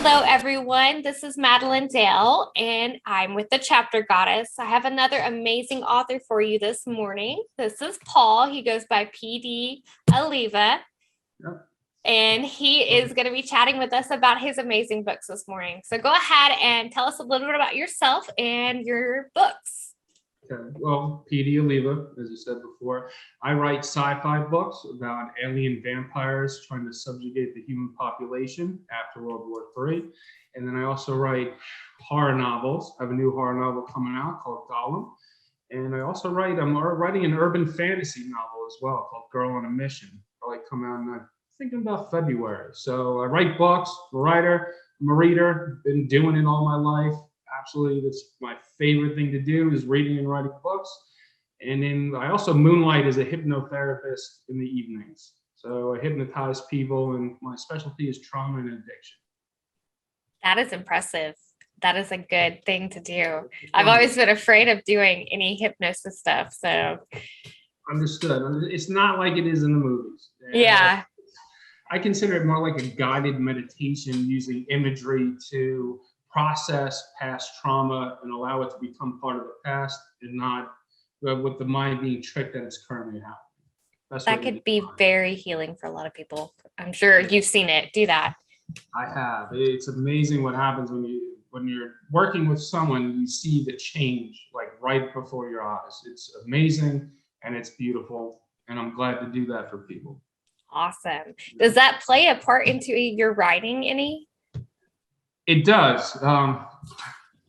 Hello, everyone. This is Madeline Dale, and I'm with the Chapter Goddess. I have another amazing author for you this morning. This is Paul. He goes by PD Alleva, and he is going to be chatting with us about his amazing books this morning. So go ahead and tell us a little bit about yourself and your books. Okay. Well, PD Alleva, as you said before, I write sci-fi books about alien vampires trying to subjugate the human population after World War III. And then I also write horror novels. I have a new horror novel coming out called Golem. And I also I'm writing an urban fantasy novel as well called Girl on a Mission. Probably come out in, I'm thinking about February. So I write books, I'm a writer, I'm a reader, been doing it all my life. Absolutely, that's my favorite thing to do is reading and writing books. And then I also moonlight as a hypnotherapist in the evenings. So I hypnotize people, and my specialty is trauma and addiction. That is impressive. That is a good thing to do. I've always been afraid of doing any hypnosis stuff. So understood. It's not like it is in the movies. Yeah. I consider it more like a guided meditation using imagery to process past trauma and allow it to become part of the past and not with the mind being tricked that it's currently happening. That could be very healing for a lot of people. I'm sure you've seen it do that. I have. It's amazing what happens when you're working with someone, you see the change like right before your eyes. It's amazing and it's beautiful, and I'm glad to do that for people. Awesome. Does that play a part into your writing any? It does,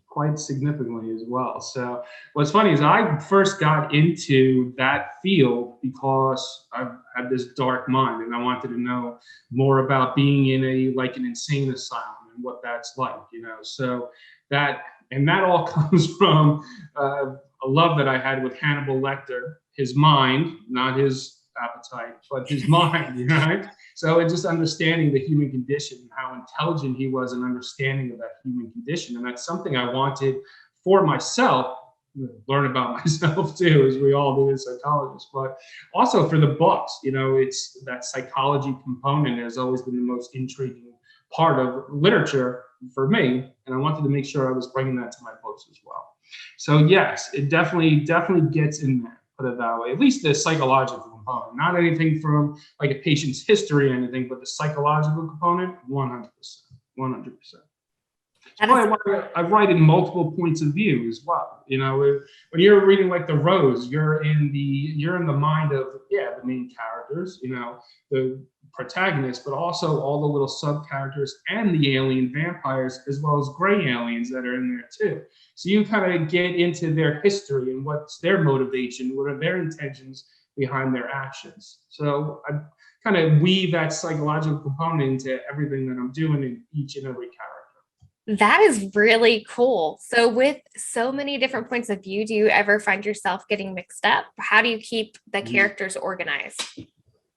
quite significantly as well. So what's funny is I first got into that field because I've had this dark mind and I wanted to know more about being in an insane asylum and what that's like, So that all comes from a love that I had with Hannibal Lecter, his mind, not his appetite, but his mind, right? So it's just understanding the human condition and how intelligent he was in understanding of that human condition. And that's something I wanted for myself, learn about myself too, as we all do as psychologists, but also for the books, it's that psychology component has always been the most intriguing part of literature for me. And I wanted to make sure I was bringing that to my books as well. So yes, it definitely gets in there. Put it that way, at least the psychological component, not anything from like a patient's history or anything, but the psychological component, 100%. I write in multiple points of view as well. When you're reading like The Rose, you're in the mind of the main characters, the protagonist, but also all the little sub characters and the alien vampires, as well as gray aliens that are in there too. So you kind of get into their history and what's their motivation, what are their intentions behind their actions. So I kind of weave that psychological component into everything that I'm doing in each and every character. That is really cool. So with so many different points of view, do you ever find yourself getting mixed up? How do you keep the characters organized?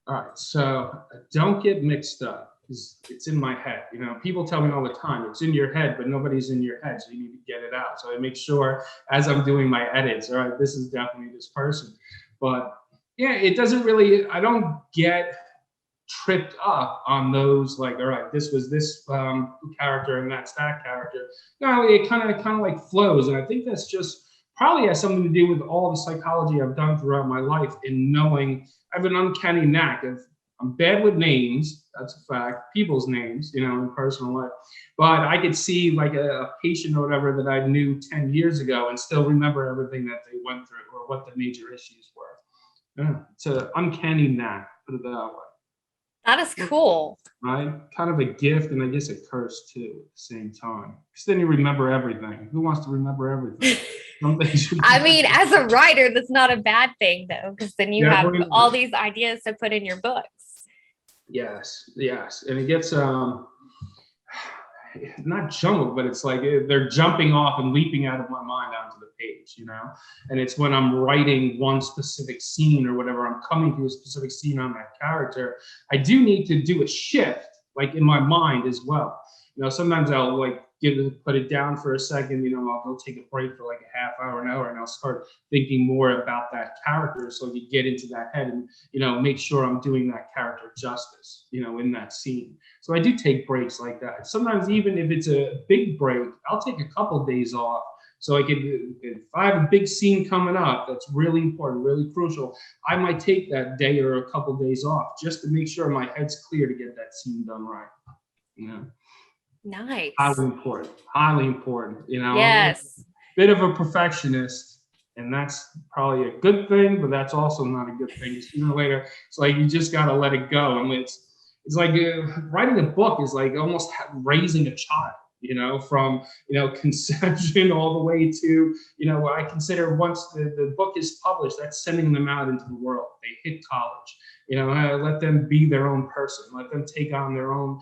All right, so don't get mixed up because it's in my head. People tell me all the time, it's in your head, but nobody's in your head, so you need to get it out. So I make sure as I'm doing my edits, all right, this is definitely this person. But yeah, it doesn't really, I don't get tripped up on those like, all right, this was this character and that's that character. No, it kind of like flows. And I think that's just probably has something to do with all the psychology I've done throughout my life in knowing I have an uncanny knack of, I'm bad with names, that's a fact, people's names, in personal life. But I could see like a patient or whatever that I knew 10 years ago and still remember everything that they went through or what the major issues were. Yeah, it's an uncanny knack, put it that way. That is cool. Right? Kind of a gift and I guess a curse too at the same time. Because then you remember everything. Who wants to remember everything? I mean, as a writer, that's not a bad thing though, because then you have all these ideas to put in your books. Yes. And it gets not jumbled, but it's like they're jumping off and leaping out of my mind onto the page, and it's when I'm writing one specific scene or whatever, I'm coming to a specific scene on that character, I do need to do a shift like in my mind as well. Sometimes I'll like put it down for a second, I'll go take a break for like a half hour, an hour, and I'll start thinking more about that character so I can get into that head and, make sure I'm doing that character justice, in that scene. So I do take breaks like that. Sometimes even if it's a big break, I'll take a couple of days off. So if I have a big scene coming up that's really important, really crucial, I might take that day or a couple of days off just to make sure my head's clear to get that scene done right. Nice. Highly important. Highly important. Yes. I'm a bit of a perfectionist, and that's probably a good thing, but that's also not a good thing. Sooner or later, it's like you just got to let it go. And it's like writing a book is like almost raising a child. From, conception all the way to, what I consider once the book is published, that's sending them out into the world. They hit college, let them be their own person, let them take on their own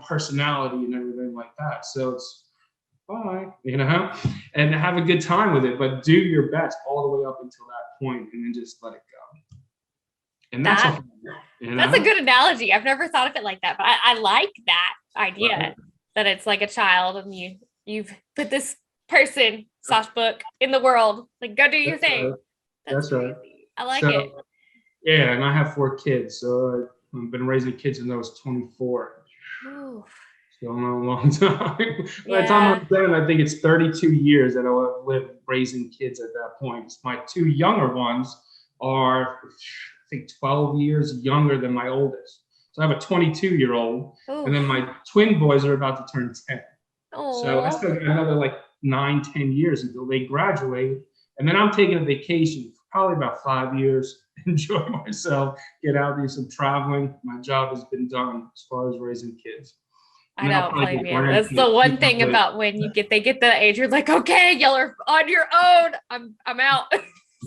personality and everything like that. So it's bye, and have a good time with it, but do your best all the way up until that point and then just let it go. And that's that's a good analogy. I've never thought of it like that, but I like that idea. Right. That it's like a child and you've put this person / book in the world, like go do your thing. Right. That's right. I like it. Yeah, and I have 4 kids, so I've been raising kids since I was 24. Ooh. So I'm a long time. By the time I'm done, I think it's 32 years that I'll have lived raising kids at that point. My 2 younger ones are, I think, 12 years younger than my oldest. So I have a 22-year-old, and then my twin boys are about to turn 10. Aww. So I still got another like 9-10 years until they graduate. And then I'm taking a vacation for probably about 5 years, enjoy myself, get out, do some traveling. My job has been done as far as raising kids. I don't blame you. That's the one thing about when they get the age, you're like, okay, y'all are on your own. I'm out.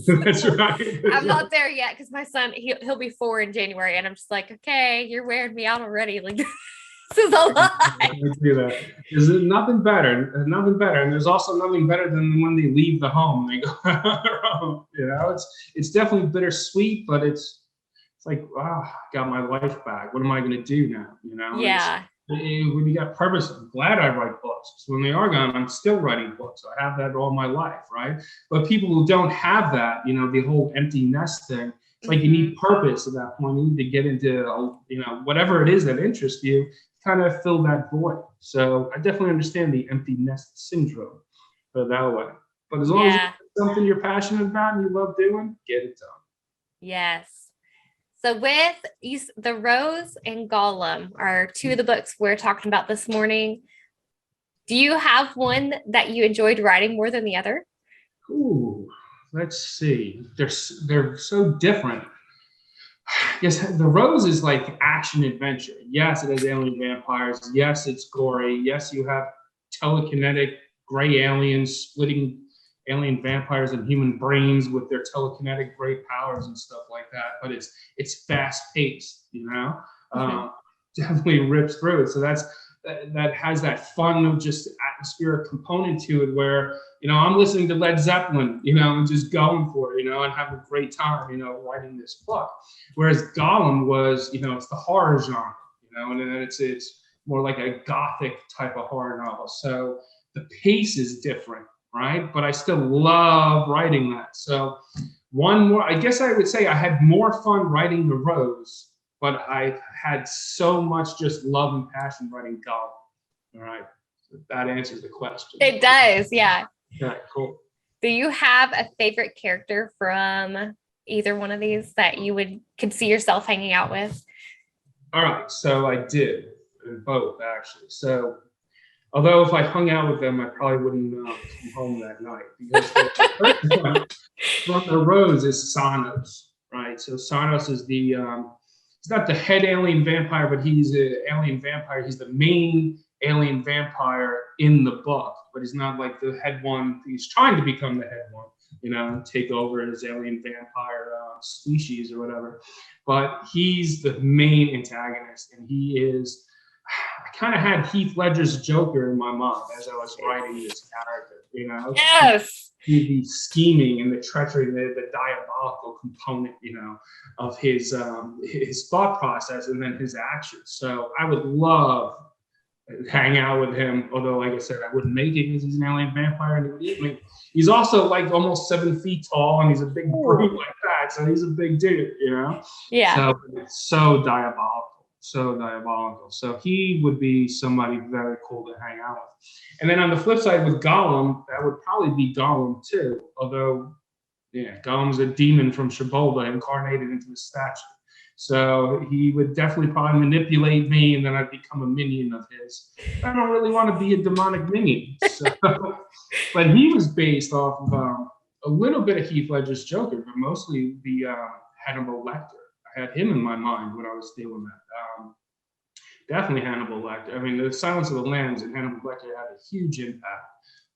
That's right. I'm not there yet because my son, he'll be 4 in January, and I'm just like, okay, you're wearing me out already. Like, this is a lot. There's nothing better, and there's also nothing better than when they leave the home. They go on their own. It's definitely bittersweet, but it's like, wow, I got my life back. What am I going to do now? Yeah. When you got purpose, I'm glad I write books. So when they are gone, I'm still writing books. I have that all my life, right? But people who don't have that, the whole empty nest thing, it's like you need purpose at that point. You need to get into, whatever it is that interests you, kind of fill that void. So I definitely understand the empty nest syndrome, put it that way. But as long as it's something you're passionate about and you love doing, get it done. Yes. So with The Rose and Gollum are 2 of the books we're talking about this morning. Do you have one that you enjoyed writing more than the other? Ooh, let's see. They're so different. Yes, The Rose is like action adventure. Yes, it has alien vampires. Yes, it's gory. Yes, you have telekinetic gray aliens splitting alien vampires and human brains with their telekinetic great powers and stuff like that. But it's fast paced, definitely rips through it. So that has that fun, just atmospheric component to it where, I'm listening to Led Zeppelin, and just going for it, and having a great time, writing this book. Whereas Gollum was, it's the horror genre, and then it's more like a gothic type of horror novel. So the pace is different. Right. But I still love writing that. So I guess I would say I had more fun writing The Rose, but I had so much just love and passion writing Gollum. All right. So that answers the question. It does. Yeah. Yeah. Cool. Do you have a favorite character from either one of these that you could see yourself hanging out with? All right. So I did both, actually. So although if I hung out with them, I probably wouldn't come home that night, because the first one from The Rose is Sonos, right? So Sonos is he's not the head alien vampire, but he's an alien vampire. He's the main alien vampire in the book, but he's not like the head one. He's trying to become the head one, take over his alien vampire species or whatever. But he's the main antagonist, and he is. I kind of had Heath Ledger's Joker in my mind as I was writing this character, Yes. The scheming and the treachery, the diabolical component, of his thought process and then his actions. So I would love hang out with him. Although, like I said, I wouldn't make it because he's an alien vampire and he would eat me. He's also like almost 7 feet tall and he's a big brute like that. So he's a big dude, you know? Yeah. So it's so diabolical, so diabolical. So he would be somebody very cool to hang out with. And then on the flip side with Gollum, that would probably be Gollum too. Although, yeah, Gollum's a demon from Shibolda incarnated into a statue. So he would definitely probably manipulate me, and then I'd become a minion of his. I don't really want to be a demonic minion. So, but he was based off of a little bit of Heath Ledger's Joker, but mostly the Hannibal Lecter. I had him in my mind when I was dealing with that. Definitely Hannibal Lecter. I mean, The Silence of the Lambs and Hannibal Lecter had a huge impact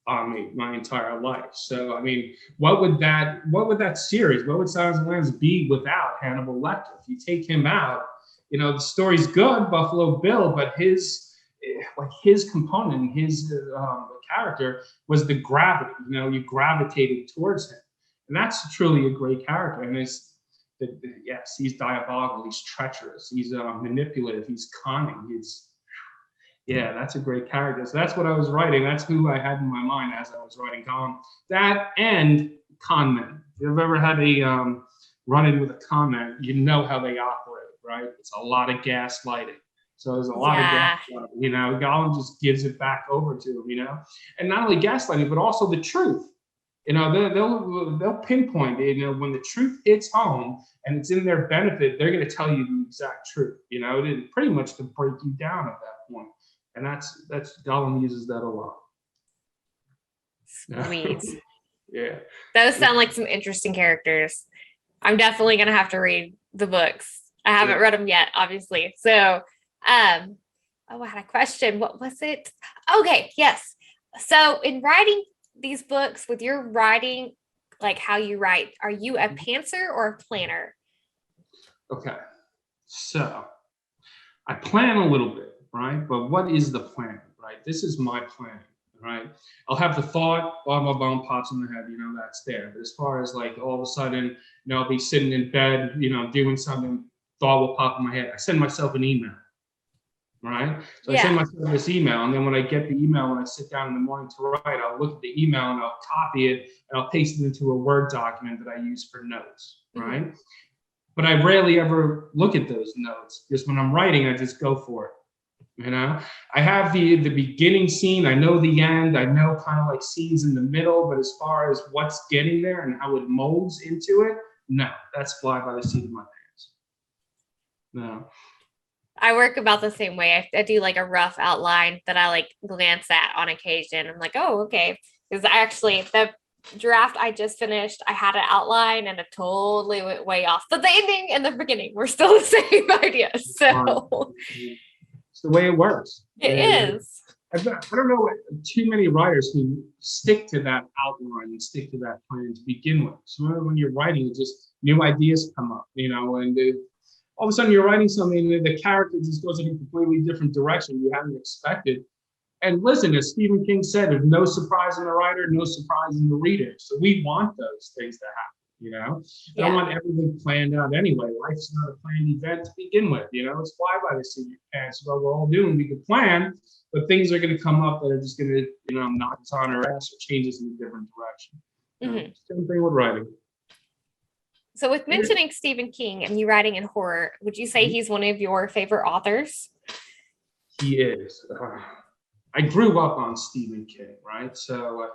on me my entire life. So I mean, what would that series, what would Silence of the Lambs be without Hannibal Lecter? If you take him out, you know, the story's good, Buffalo Bill, but his component, his character was the gravity. You know, you gravitated towards him, and that's truly a great character. And yes, he's diabolical, he's treacherous, he's manipulative, he's cunning, yeah, that's a great character. So that's what I was writing. That's who I had in my mind as I was writing Gollum. That and con men. If you've ever had a run-in with a con man, you know how they operate, right? It's a lot of gaslighting. So there's a lot of gaslighting. You know, Gollum just gives it back over to him, you know? And not only gaslighting, but also the truth. You know, they'll pinpoint it. You know, when the truth hits home and it's in their benefit, they're going to tell you the exact truth. You know, pretty much to break you down at that point. And that's Gollum uses that a lot. Sweet. Yeah. Those sound like some interesting characters. I'm definitely gonna have to read the books. I haven't read them yet, obviously. So, I had a question. What was it? Okay, yes. So, in writing these books, with your writing, like how you write, are you a pantser or a planner? Okay, so I plan a little bit. Right? But what is the plan, right? This is my plan, right? I'll have the thought, blah, blah, blah, pops in the head, you know, that's there. But as far as like all of a sudden, you know, I'll be sitting in bed, you know, doing something, thought will pop in my head. I send myself an email, right? So I send myself this email, and then when I get the email, when I sit down in the morning to write, I'll look at the email and I'll copy it and I'll paste it into a Word document that I use for notes, right? But I rarely ever look at those notes because when I'm writing, I just go for it. You know, I have the beginning scene. I know the end. I know kind of like scenes in the middle. But as far as what's getting there and how it molds into it, no, that's fly by the seat of my pants. No. I work about the same way. I do like a rough outline that I like glance at on occasion. I'm like, oh, okay. Because the draft I just finished, I had an outline and it totally went way off. But the ending and the beginning were still the same idea. So it's the way it works. It is. I don't know too many writers who stick to that outline and stick to that plan to begin with. So when you're writing, just new ideas come up, you know, and all of a sudden you're writing something and the character just goes in a completely different direction you hadn't expected. And listen, as Stephen King said, there's no surprise in the writer, no surprise in the reader. So we want those things to happen. You know, I don't want everything planned out anyway. Life's not a planned event to begin with. You know, it's fly by the seat of your pants. What we're all doing, we can plan, but things are going to come up that are just going to, you know, knock us on our ass or change us in a different direction. Same thing with writing. So, with mentioning Stephen King and you writing in horror, would you say he's one of your favorite authors? He is. I grew up on Stephen King, right? So.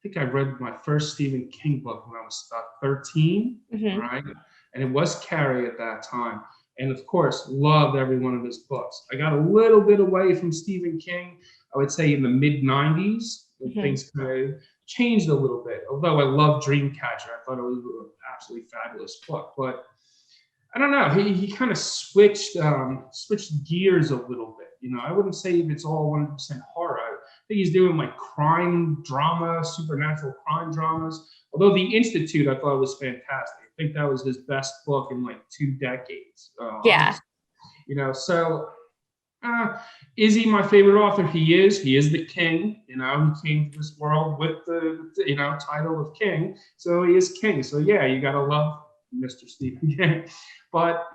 I think I read my first Stephen King book when I was about 13, right? And it was Carrie at that time. And of course, loved every one of his books. I got a little bit away from Stephen King, I would say in the mid-90s. Things kind of changed a little bit. Although I love Dreamcatcher. I thought it was an absolutely fabulous book. But I don't know, he kind of switched gears a little bit. You know, I wouldn't say it's all 100% horror. I think he's doing like crime drama, supernatural crime dramas. Although The Institute I thought was fantastic. I think that was his best book in like 2 decades. You know, so is he my favorite author? He is. He is the king. You know, he came to this world with the you know, title of king. So he is king. So yeah, you gotta love Mr. Stephen King. But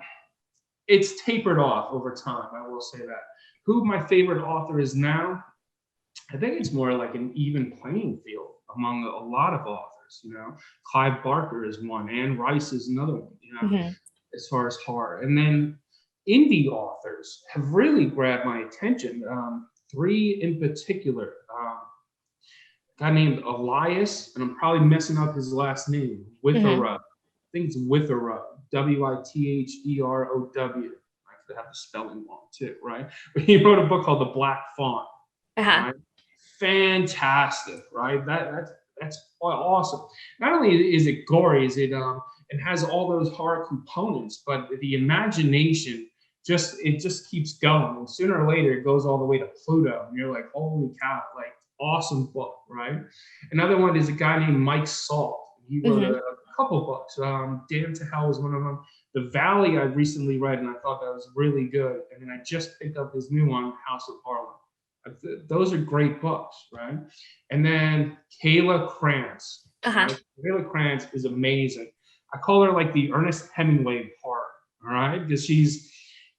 it's tapered off over time, I will say that. who my favorite author is now, I think it's more like an even playing field among a lot of authors. Clive Barker is one, Anne Rice is another one. As far as horror, and then indie authors have really grabbed my attention. Three in particular. A guy named Elias, and I'm probably messing up his last name. Witherow. I think it's Witherow. Witherow. I could have the spelling wrong too, right? But he wrote a book called The Black Fawn. Right? Fantastic, right? That's awesome. Not only is it gory, it has all those horror components, but the imagination just keeps going. And sooner or later, it goes all the way to Pluto, and you're like, holy cow! Like, awesome book, right? Another one is a guy named Mike Salt. He wrote a couple books. Damn to Hell is one of them. The Valley I recently read, and I thought that was really good. And then I just picked up his new one, House of Harlem. Those are great books, right? And then Kayla Krantz. Right? Kayla Krantz is amazing. I call her like the Ernest Hemingway of horror, all right? Because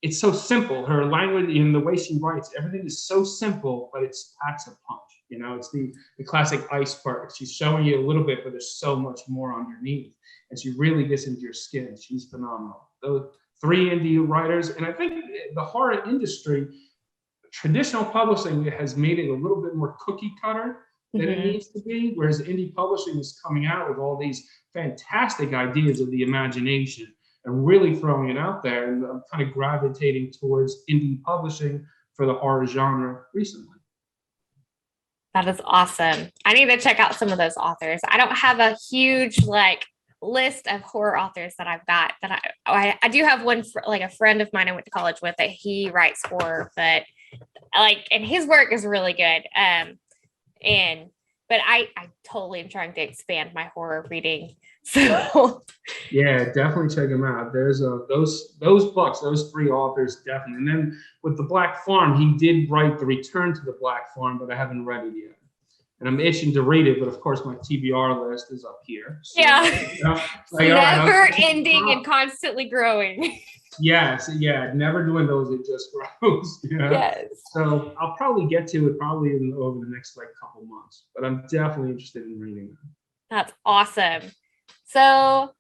it's so simple. Her language and the way she writes, everything is so simple, but it packs a punch. It's the classic iceberg. She's showing you a little bit, but there's so much more underneath. And she really gets into your skin. She's phenomenal. Those three indie writers. And I think the horror industry, traditional publishing has made it a little bit more cookie cutter than it needs to be, whereas indie publishing is coming out with all these fantastic ideas of the imagination and really throwing it out there. And I'm kind of gravitating towards indie publishing for the horror genre recently. That is awesome. I need to check out some of those authors. I don't have a huge list of horror authors that I've got. That I do have one like a friend of mine I went to college with that he writes horror, but and his work is really good. But I totally am trying to expand my horror reading. So yeah, definitely check them out. There's those books, those three authors, definitely. And then with The Black Farm, he did write The Return to the Black Farm, but I haven't read it yet. And I'm itching to read it, but of course my TBR list is up here. So, never ending and constantly growing. Yes, yeah, it never dwindles, it just grows. Yes. So I'll probably get to it over the next couple months, but I'm definitely interested in reading them. That's awesome. So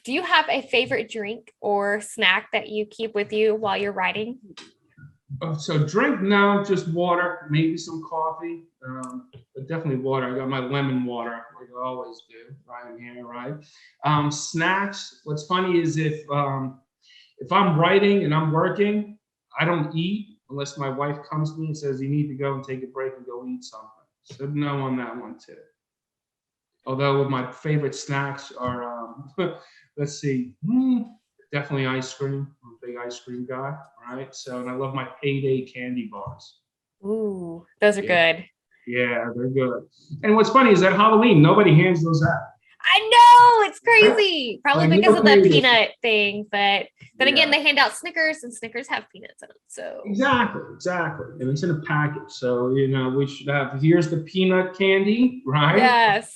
do you have a favorite drink or snack that you keep with you while you're writing? So drink now, just water, maybe some coffee, but definitely water. I got my lemon water, like I always do, right in here, right? Snacks, what's funny is if I'm writing and I'm working, I don't eat unless my wife comes to me and says, you need to go and take a break and go eat something. So no on that one too. Although my favorite snacks are, let's see, definitely ice cream. I'm a big ice cream guy, right? So, and I love my Payday candy bars. Ooh, those are good. Yeah, they're good. And what's funny is that Halloween, nobody hands those out. I know, it's crazy. Probably because of the peanut thing, but then again, they hand out Snickers, and Snickers have peanuts in them. So exactly, and it's in a package. So we should have here's the peanut candy, right? Yes.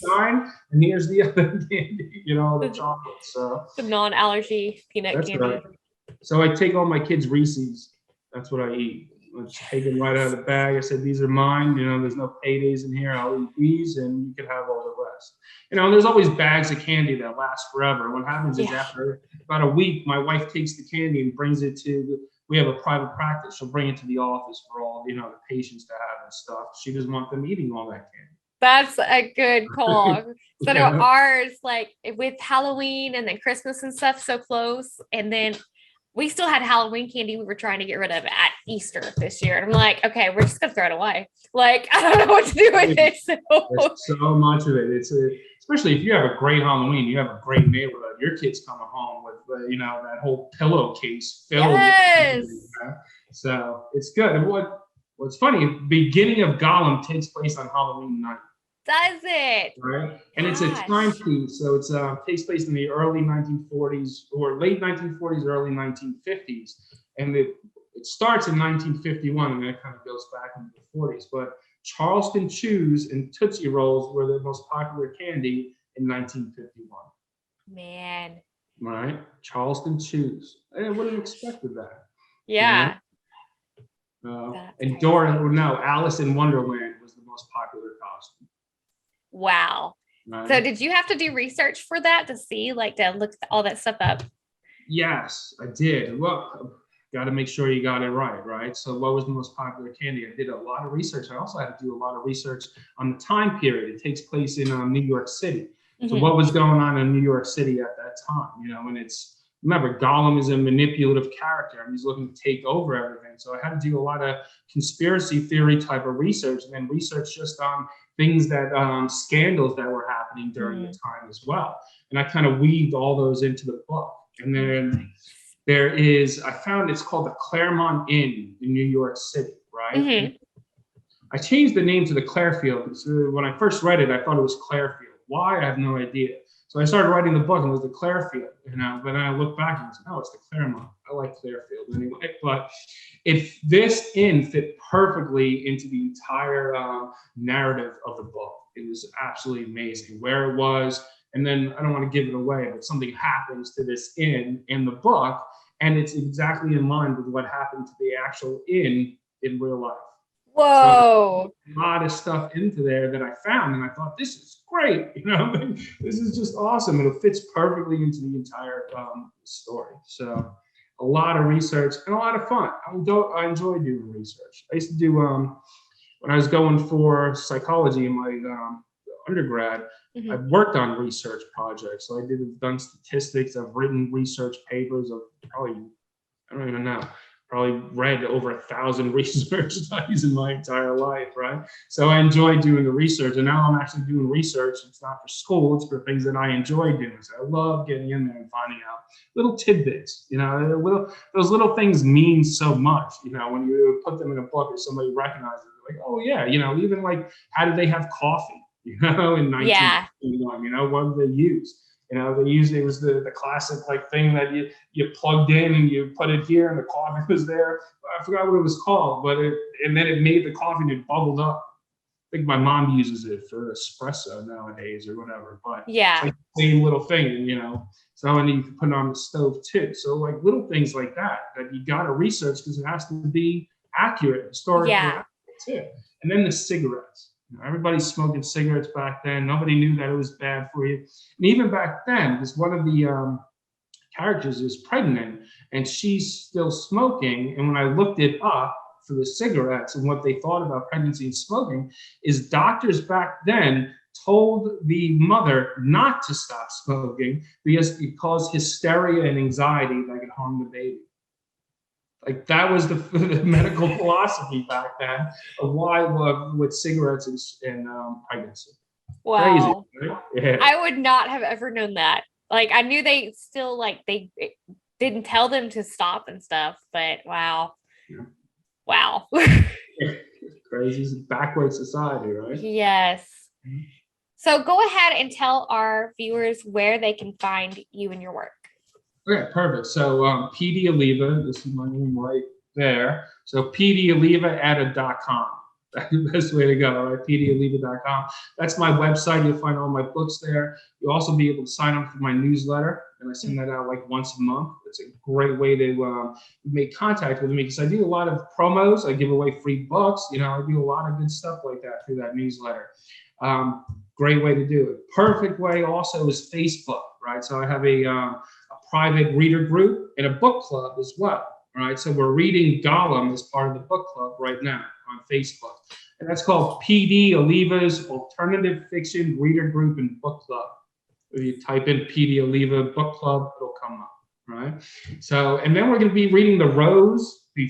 And here's the other candy, the chocolate. So the non-allergy peanut candy. Right. So I take all my kids' Reese's. That's what I eat. I just take them right out of the bag. I said, these are mine. There's no paydays in here. I'll eat these, and you can have all the rest. There's always bags of candy that last forever. What happens is after about a week, my wife takes the candy and brings it we have a private practice. She'll bring it to the office for all, the patients to have and stuff. She doesn't want them eating all that candy. That's a good call. So ours, with Halloween and then Christmas and stuff so close, and then we still had Halloween candy we were trying to get rid of at Easter this year. And I'm like, okay, we're just going to throw it away. I don't know what to do with it. There's so much of it. Especially if you have a great Halloween, you have a great neighborhood. Your kid's coming home with, that whole pillowcase filled with candy, So it's good. And what's funny, beginning of Gollum takes place on Halloween night. Does it? Right. And it's a time piece. So it's takes place in the early 1940s or late 1940s, early 1950s. And it starts in 1951 and then it kind of goes back into the 40s. But Charleston Chews and Tootsie Rolls were the most popular candy in 1951. Man. Right. Charleston Chews. I wouldn't have expected that. Yeah. And Alice in Wonderland was the most popular costume. Wow. Right? So did you have to do research for that to see, like to look all that stuff up? Yes, I did. Well, got to make sure you got it right? So what was the most popular candy? I did a lot of research. I also had to do a lot of research on the time period. It takes place in New York City. So what was going on in New York City at that time? And remember, Gollum is a manipulative character and he's looking to take over everything. So I had to do a lot of conspiracy theory type of research and then research just on things that scandals that were happening during the time as well. And I kind of weaved all those into the book. And then I found it's called the Claremont Inn in New York City, right? I changed the name to the Clairfield because when I first read it, I thought it was Clairfield. Why? I have no idea. So I started writing the book and it was the Clairfield, but then I looked back and I was like, no, it's the Claremont. I like Clairfield anyway. But this inn fit perfectly into the entire narrative of the book. It was absolutely amazing where it was. And then I don't want to give it away, but something happens to this inn in the book, and it's exactly in line with what happened to the actual inn in real life. Whoa. So a lot of stuff into there that I found, and I thought, this is great. This is just awesome. And it fits perfectly into the entire story. So a lot of research and a lot of fun. I enjoy doing research. I used to do, when I was going for psychology in my undergrad, I've worked on research projects. So I've done statistics. I've written research papers of probably, I don't even know, probably read over 1,000 research studies in my entire life, right? So I enjoy doing the research, and now I'm actually doing research. It's not for school, it's for things that I enjoy doing. So I love getting in there and finding out little tidbits, those little things mean so much, when you put them in a book or somebody recognizes it, like, oh yeah, even like, how did they have coffee, in 1921, what did they use? They used, it was the classic like thing that you plugged in and you put it here and the coffee was there. I forgot what it was called, and then it made the coffee and it bubbled up. I think my mom uses it for espresso nowadays or whatever, but it's like the same little thing, and you can put it on the stove too. So like little things like that you got to research because it has to be accurate, historically accurate too. And then the cigarettes. Everybody's smoking cigarettes back then. Nobody knew that it was bad for you. And even back then, because one of the characters is pregnant and she's still smoking. And when I looked it up for the cigarettes and what they thought about pregnancy and smoking, is doctors back then told the mother not to stop smoking because it caused hysteria and anxiety that could harm the baby. Like that was the medical philosophy back then of why with cigarettes and pregnancy. Wow. Crazy, right? Yeah. I would not have ever known that. Like I knew they still they didn't tell them to stop and stuff, but wow. Yeah. Wow. Crazy. It's a backward society, right? Yes. Mm-hmm. So go ahead and tell our viewers where they can find you and your work. Okay, perfect. So PD Alleva, this is my name right there. So pdalleva@.com. That's the best way to go, right? pdalleva.com. That's my website. You'll find all my books there. You'll also be able to sign up for my newsletter, and I send that out like once a month. It's a great way to make contact with me because I do a lot of promos. I give away free books. I do a lot of good stuff like that through that newsletter. Great way to do it. Perfect way also is Facebook, right? So I have a private reader group and a book club as well, right? So we're reading Gollum as part of the book club right now on Facebook. And that's called PD Alleva's Alternative Fiction Reader Group and Book Club. If you type in PD Alleva Book Club, it'll come up, right? So, and then we're going to be reading the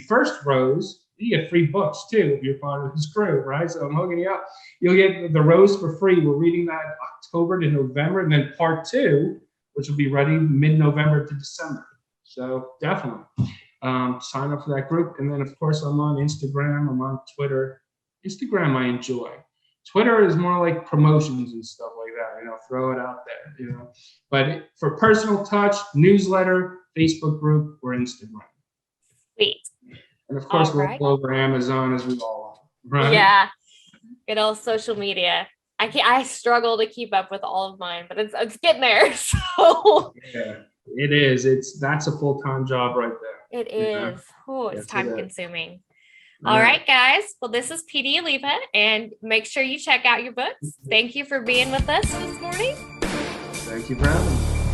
first Rose. You get free books too if you're part of this group, right? So I'm hooking you up. You'll get the Rose for free. We're reading that October to November, and then part 2, which will be ready mid-November to December. So definitely sign up for that group. And then, of course, I'm on Instagram. I'm on Twitter. Instagram I enjoy. Twitter is more like promotions and stuff like that, throw it out there, But for personal touch, newsletter, Facebook group, or Instagram. Sweet. And, of course, we're all over Amazon as we all are, right? Yeah. Good old social media. I struggle to keep up with all of mine, but it's getting there. So yeah, it is. That's a full-time job right there. It is. Oh, it's time consuming. All right, guys. Well, this is PD Alleva, and make sure you check out your books. Thank you for being with us this morning. Thank you for having me.